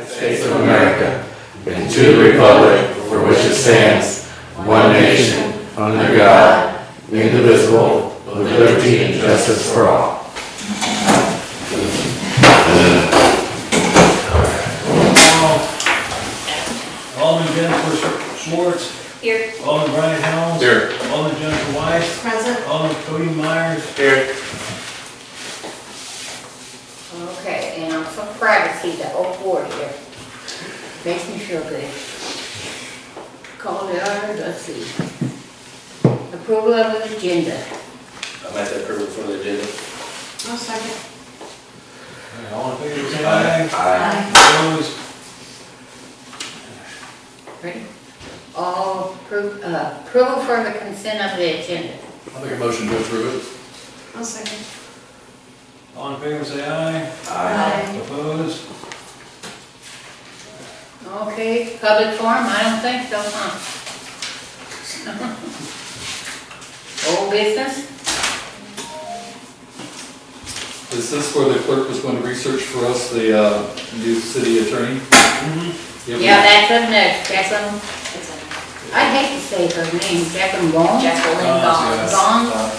United States of America and to the republic for which it stands, one nation, under God, indivisible, with liberty and justice for all. Alderman Jennifer Schwartz. Here. Alderman Brian Helms. Here. Alderman Jennifer Weiss. Present. Alderman Cody Myers. Here. Okay, and I'm so proud to see the old board here. Makes me feel good. Call the order, let's see. Approval of the agenda. I make that approval for the agenda. I'll second. All in favor, say aye. Aye. Opposed? Ready? All approval for the consent of the agenda. I'll make a motion to approve it. I'll second. All in favor, say aye. Aye. Opposed? Okay, public forum, I don't think so, huh? Old business? Is this where the clerk was going to research for us the new city attorney? Yeah, that's up next, Jacqueline. I hate to say her name, Jacqueline Vaughn. Vaughn. Vaughn.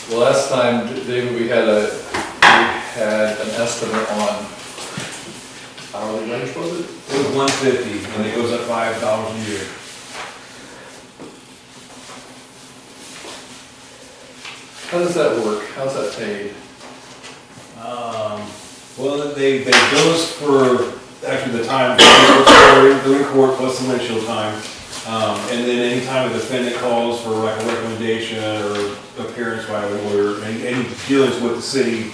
Well, last time, David, we had an estimate on hourly wage, was it? It was $150, and it goes up $5 a year. How does that work? How's that paid? Well, they bill us for actually the time they're in court plus the windshield time. And then any time a defendant calls for like a recommendation or appearance by a lawyer, any dealings with the city,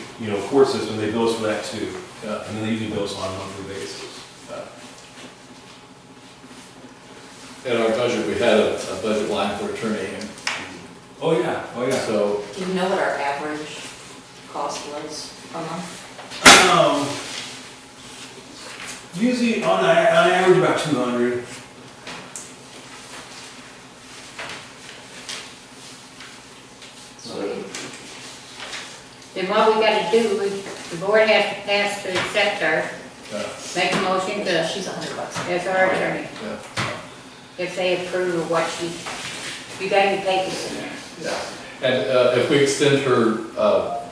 court system, they bill us for that too. Yeah. And then they usually bill us on a monthly basis. In our budget, we had a budget line for attorney, and Oh yeah. so, Do you know what our average cost was per month? Usually on average about 200. Then what we gotta do, the board has to pass to accept her, make a motion to, She's $100. as our attorney. yeah. If they approve of what you got your papers in there. Yeah. And if we extend her,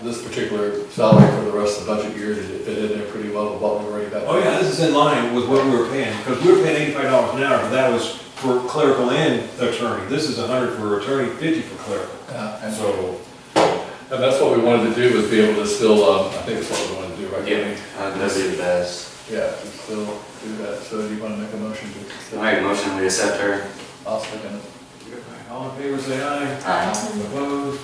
this particular salary for the rest of the budget year, did it fit in there pretty well with what we were already got? Oh yeah, this is in line with what we were paying, because we were paying $85 an hour, but that was for clerical and attorney. This is 100 for attorney, 50 for clerical. Yeah, and So, and that's what we wanted to do, was be able to still, I think that's what we wanted to do, right? Yeah, that'd be the best. Yeah, to still do that. So do you want to make a motion to accept? I make a motion, we accept her. I'll second it. all in favor say aye. Aye. Opposed?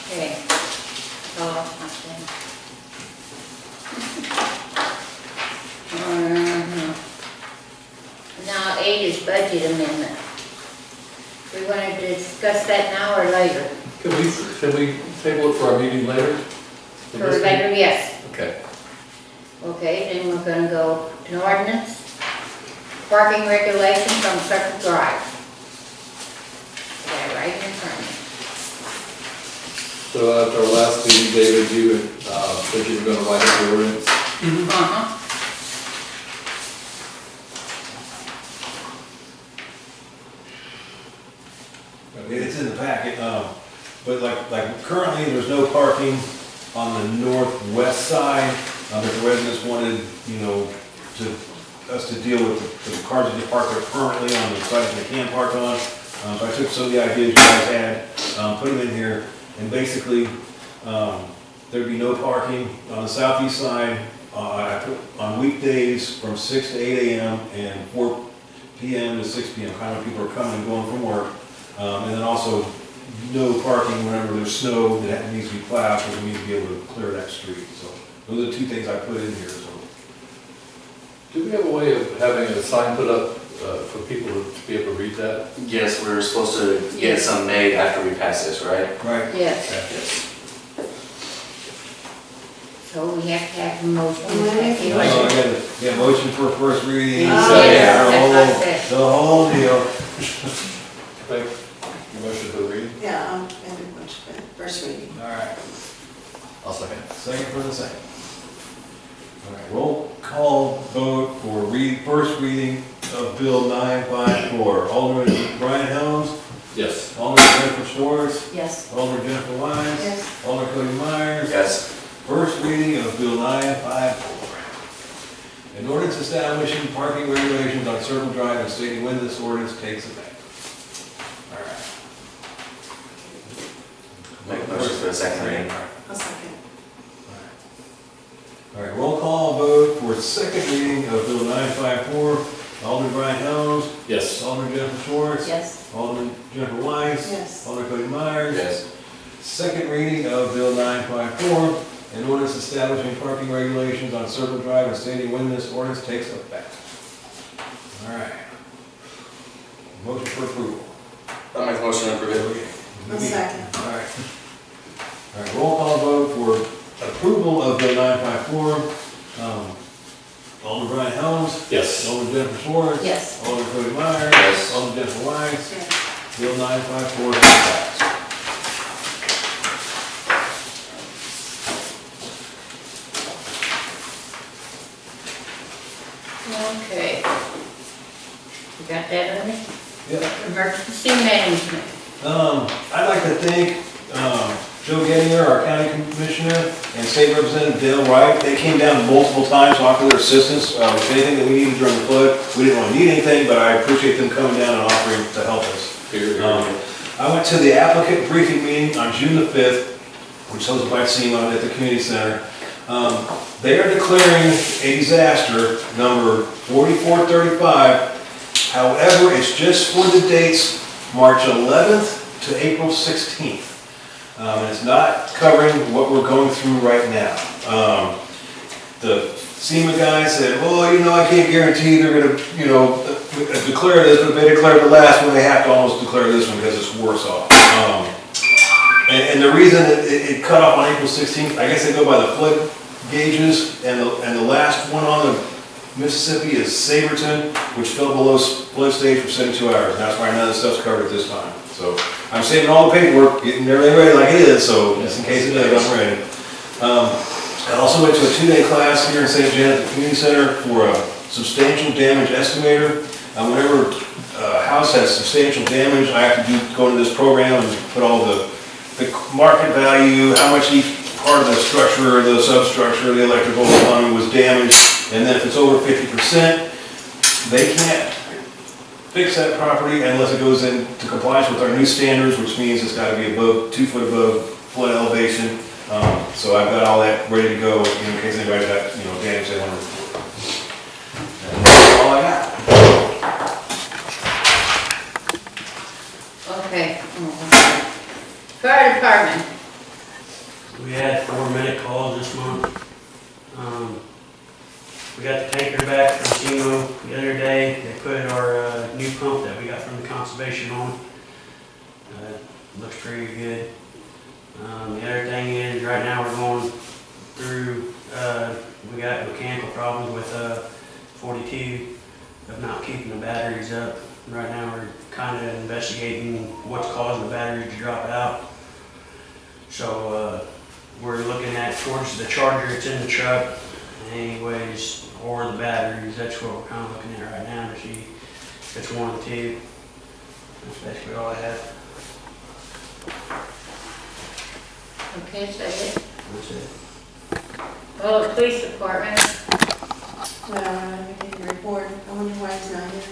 Okay. Oh, okay. Now, 8 is budget amendment. We want to discuss that now or later? Can we table it for our meeting later? For later, yes. Okay. Okay, then we're gonna go to ordinance, parking regulations on Circle Drive. Got it right in front of So after our last meeting, David, you said you were going to write up the ordinance. me. Uh-huh. It's in the packet, but like currently, there's no parking on the northwest side. If the residents wanted, us to deal with the cars that park there permanently on the sites they can park on. So I took some of the ideas you guys had, put them in here, and basically, there'd be no parking on the southeast side. I put on weekdays from 6 to 8 a.m. and 4 p.m. to 6 p.m. kind of people are coming and going from work. And then also no parking whenever there's snow that needs to be plowed, because we need to be able to clear that street. So those are the two things I put in here. So Do we have a way of having a sign put up for people to be able to read that? Yes, we're supposed to get some made after we pass this, right? right. Yes, Yes. so we have to have a motion. So I got a motion for first reading. Oh, second, yeah, that's what I said. the whole deal. Okay. You motion for the reading? Yeah, first reading. All right, I'll second. second for the second. All right, roll call vote for first reading of Bill 954. Alderman Brian Helms, Yes. Alderman Jennifer Schwartz, Yes. Alderman Jennifer Wise, Yes. Alderman Cody Myers. Yes. First reading of Bill 954. An ordinance establishing parking regulations on Circle Drive and stating when this ordinance takes effect. All right. Make a motion for the second reading. A second. All right, roll call vote for second reading of Bill 954. Alderman Brian Helms, Yes. Alderman Jennifer Schwartz, Yes. Alderman Jennifer Wise, Yes. Alderman Cody Myers. Yes. Second reading of Bill 954, an ordinance establishing parking regulations on Circle Drive and stating when this ordinance takes effect. All right. Motion for approval. I'll make a motion to approve it. A second. All right. All right, roll call vote for approval of Bill 954. Alderman Brian Helms, Yes. Alderman Jennifer Schwartz. Yes. Alderman Cody Myers. Yes. Alderman Jennifer Wise. Yes. Bill 954 is passed. Okay. You got that, Ernie? Yeah. Emergency management. I'd like to thank Joe Gettinger, our county commissioner, and state representative Dale Wright. They came down multiple times to offer their assistance with anything that we needed during the flood. We didn't really need anything, but I appreciate them coming down and offering to help us. I went to the applicant briefing meeting on June the 5th, which was by SEMA at the community center. They are declaring a disaster, number 4435. However, it's just for the dates March 11th to April 16th. And it's not covering what we're going through right now. The SEMA guy said, well, I can't guarantee they're gonna, declare this, but if they declare the last one, they have to almost declare this one because it's worse off. And the reason it cut off on April 16th, I guess they go by the flood gauges, and the last one on the Mississippi is Saberton, which fell below flood stage for 72 hours. And that's why none of this stuff's covered at this time. So I'm saving all the paperwork, getting everything ready like it is, so just in case it does, I'm ready. I also went to a 2-day class here in St. Janet at the Community Center for a substantial damage estimator. Whenever a house has substantial damage, I have to go into this program and put all the market value, how much each part of the structure, the substructure, the electrical plumbing was damaged, and then if it's over 50%, they can't fix that property unless it goes into compliance with our new standards, which means it's got to be 2 foot above flood elevation. So I've got all that ready to go in case anybody's got damage they want to report. And that's all I got. Okay. Fire department. We had 4 medic calls this month. We got the tanker back from SEMO the other day. They put our new pump that we got from the conservation on. Looks pretty good. The other thing is, right now we're going through, we got mechanical problems with 42 of not keeping the batteries up. Right now we're kind of investigating what's causing the batteries to drop out. So we're looking at towards the charger that's in the truck, anyways, or the batteries. That's what we're kind of looking at right now to see if it's one of the two. That's basically all I have. Okay, so it. That's it. Well, the police department. We didn't report. I wonder why he's not here.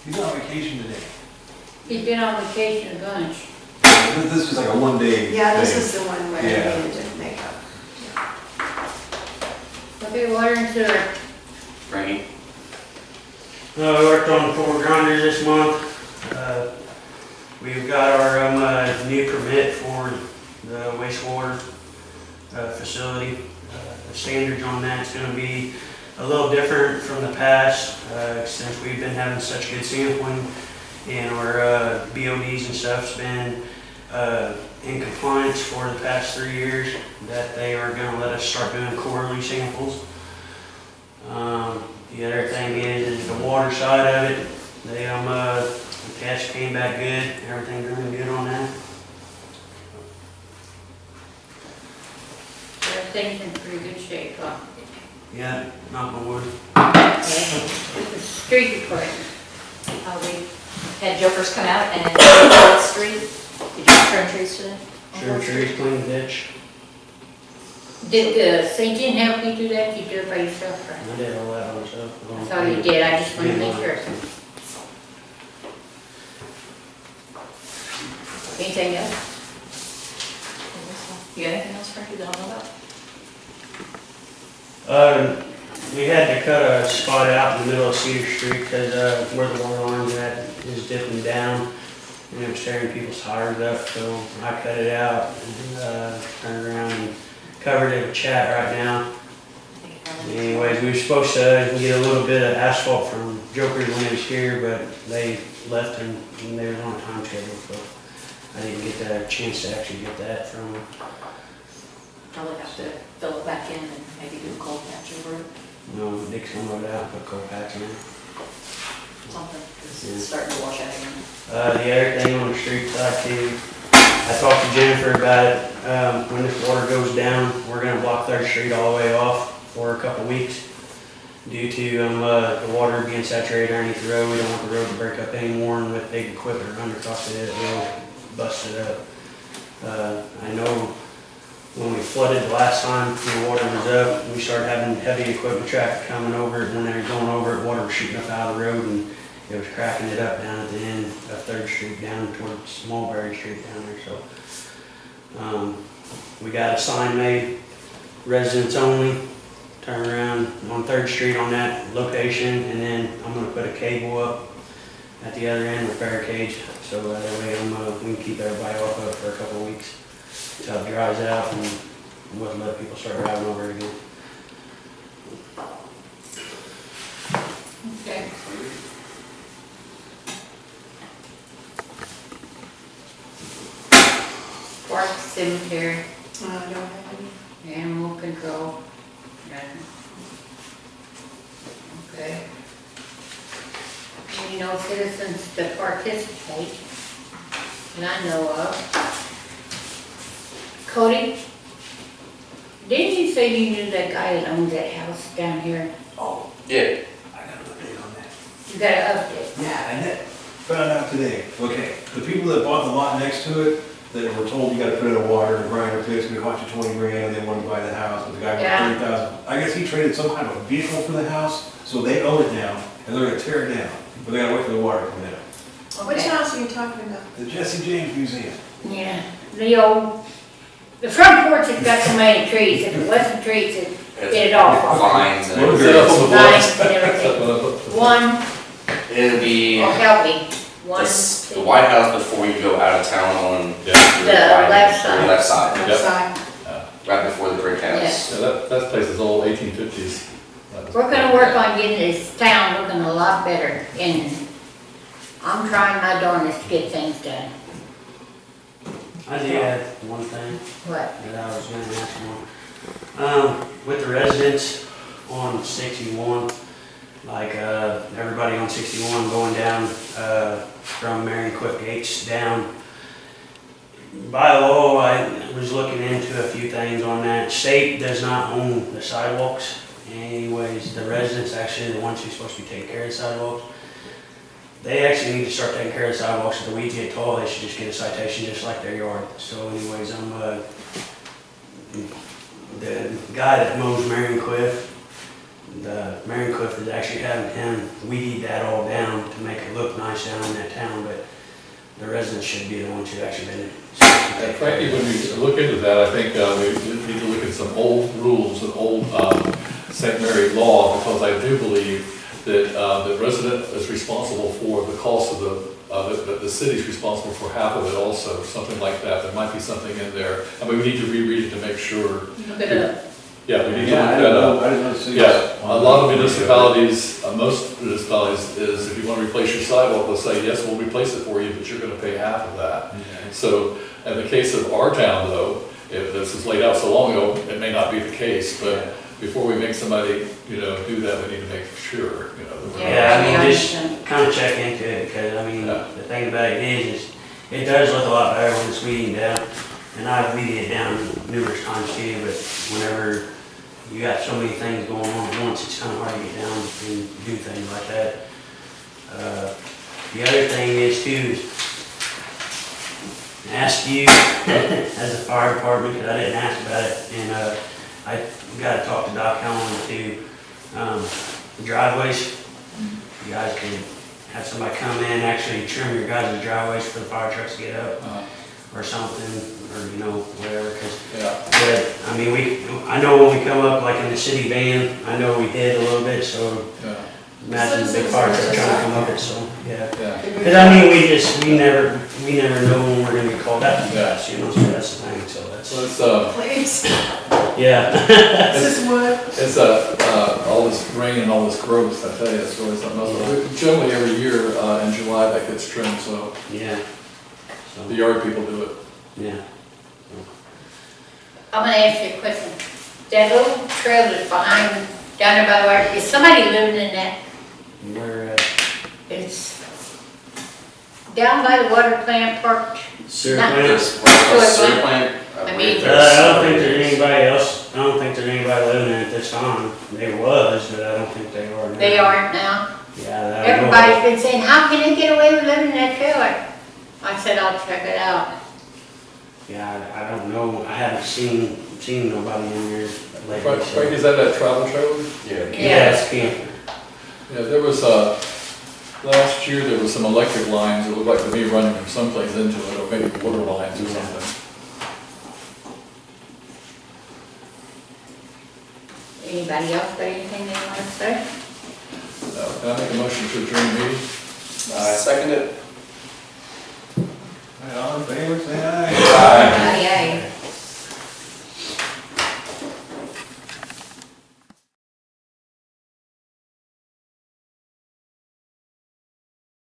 He's on vacation today. He's been on vacation a bunch. This is like a 1-day Yeah, this thing. is the one where Yeah. he didn't make up. Okay, water and sewer. Rainy. We worked on the 4 grinders this month. We've got our new permit for the wastewater facility. The standards on that's going to be a little different from the past since we've been having such good sampling, and our BODs and stuff's been in compliance for the past 3 years that they are going to let us start doing quarterly samples. The other thing is the water side of it. The test came back good. Everything's running good on that. everything's in pretty good shape, huh? Yeah, knock on wood. Okay. Street department. We had jokers come out and clean the street. Did you trim trees today? Trim trees, clean the ditch. Did St. John help you do that? You do it by yourself, right? I did all that myself. I thought you did, I just wanted to make sure. Anything else? You got anything else, Frankie, that I don't know about? We had to cut a spot out in the middle of Cedar Street because where the water line's at is dipping down and it was tearing people's tires up. So I cut it out and turned around and covered it with chat right now. Anyways, we were supposed to get a little bit of asphalt from Joker's when he was here, but they left and they were on a time schedule, so I didn't get the chance to actually get that from them. Probably have to fill it back in and maybe do a cold patch over it, Nick's gonna load it out and put cold patch in it. something, 'cause Yeah. it's starting to wash out again. The other thing on the street side too, I talked to Jennifer about it. When this water goes down, we're gonna block 3rd Street all the way off for a couple weeks due to the water being saturated underneath the road. We don't want the road to break up anymore, and with big equipment running across it, it'll bust it up. I know when we flooded the last time, the water was up, we started having heavy equipment traffic coming over it. When they were going over it, water was shooting up out of the road and it was cracking it up down at the end of 3rd Street down towards Mulberry Street down there. So we got a sign made, residents only, turn around on 3rd Street on that location, and then I'm gonna put a cable up at the other end with barricades, so that way we can keep everybody off of it for a couple of weeks until it dries out and we'll let people start driving over it again. Okay. Park, cemetery, I don't have any. animal control, nothing. Okay. Any no citizens to participate, that I know of. Cody, didn't you say you knew that guy that owns that house down here? Oh, Yeah, I got an update on that. You got an update? Yeah, and that found out today. Okay, the people that bought the lot next to it, that were told you gotta put in a water and grinder, it's gonna cost you 20 grand, and they wanted to buy the house, but the guy Yeah. wanted 30,000. I guess he traded some kind of a vehicle for the house, so they own it now, and they're gonna tear it down, but they gotta wait for the water to come in. Which Okay. house are you talking about? The Jesse James Museum. Yeah, the front porch has got so many trees, if it wasn't trees, it'd all fall. Vines and Set up on the Vines and bluff. everything. One, it'll be oh, help me, one, the White House before you go out of town on Yeah, The left side. your left side, Yep. Outside. right before the brick house. Yes. yeah, that place is all 1850s. we're gonna work on getting this town looking a lot better, and I'm trying my darndest to get things done. I did have one thing What? that I was gonna ask you. With the residents on 61, like, everybody on 61 going down, from Marion Quick Gates down. By law, I was looking into a few things on that. State does not own the sidewalks. Anyways, the residents actually are the ones who's supposed to be taking care of the sidewalks. They actually need to start taking care of the sidewalks. If the weeds get tall, they should just get a citation just like their yard. So anyways, the guy that mows Marion Cliff, the Marion Cliff is actually having him weed that all down to make it look nice down in that town, but the residents should be the ones who actually been. And frankly, when we look into that, I think we need to look at some old rules and old St. Mary law, because I do believe that the resident is responsible for the cost of the city's responsible for half of it also, something like that. There might be something in there. I mean, we need to reread it to make sure. Look it up. Yeah, we need to Yeah, look I that didn't up. know, I didn't know the city Yeah, was a on lot of the- municipalities, most municipalities is if you want to replace your sidewalk, they'll say, yes, we'll replace it for you, but you're going to pay half of that. Okay. So, in the case of our town though, if this was laid out so long ago, it may not be the case, but before we make somebody, do that, we need to make sure, that we're. Yeah, I mean, just understand. kind of check into it, because, I mean, Yeah. the thing about it is it does look a lot better when it's weeding down. And I've beat it down numerous times too, but whenever you got so many things going on at once, it's kind of hard to get down and do things like that. The other thing is too, ask you as a fire department, because I didn't ask about it, and I got to talk to Doc Helen too. The driveways, you guys can have somebody come in, actually trim your guys' driveways for the fire trucks to get up or something, or you know, whatever, because Yeah, I mean, I know when we come up like in the city van, I know we hit a little bit, so yeah, imagine the big fire truck trying to come up it, so, yeah. yeah. Because I mean, we never know when we're gonna get called out to gas, you know, so that's the thing, so that's, So Please, yeah. this is what, it's all this rain and all this growth, I tell you, it's really something else. Generally, every year in July, that gets trimmed, so Yeah. the So, yard people do it. yeah. I'm gonna ask you a question. That little trail that's behind, down there by the water, is somebody living in that? We're, It's down by the water plant parked. sewer Not- plant. There's a sewer plant. I believe mean- there's I don't think some- there's anybody else, I don't think there's anybody living in it this time. There was, but I don't think they are now. They aren't now. Yeah, I don't know. Everybody's been saying, how can they get away with living in that trailer? I said, I'll check it out. Yeah, I don't know, I haven't seen nobody in there lately. Frank, so- is that travel trailer? Yeah. Yeah, it's camper. Yeah, there was, last year, there was some electric lines, it looked like to me running from someplace into it, or maybe water lines or something. Anybody else got anything they want to say? Can I make a motion to adjourn the meeting? I second it. All in favor, say aye.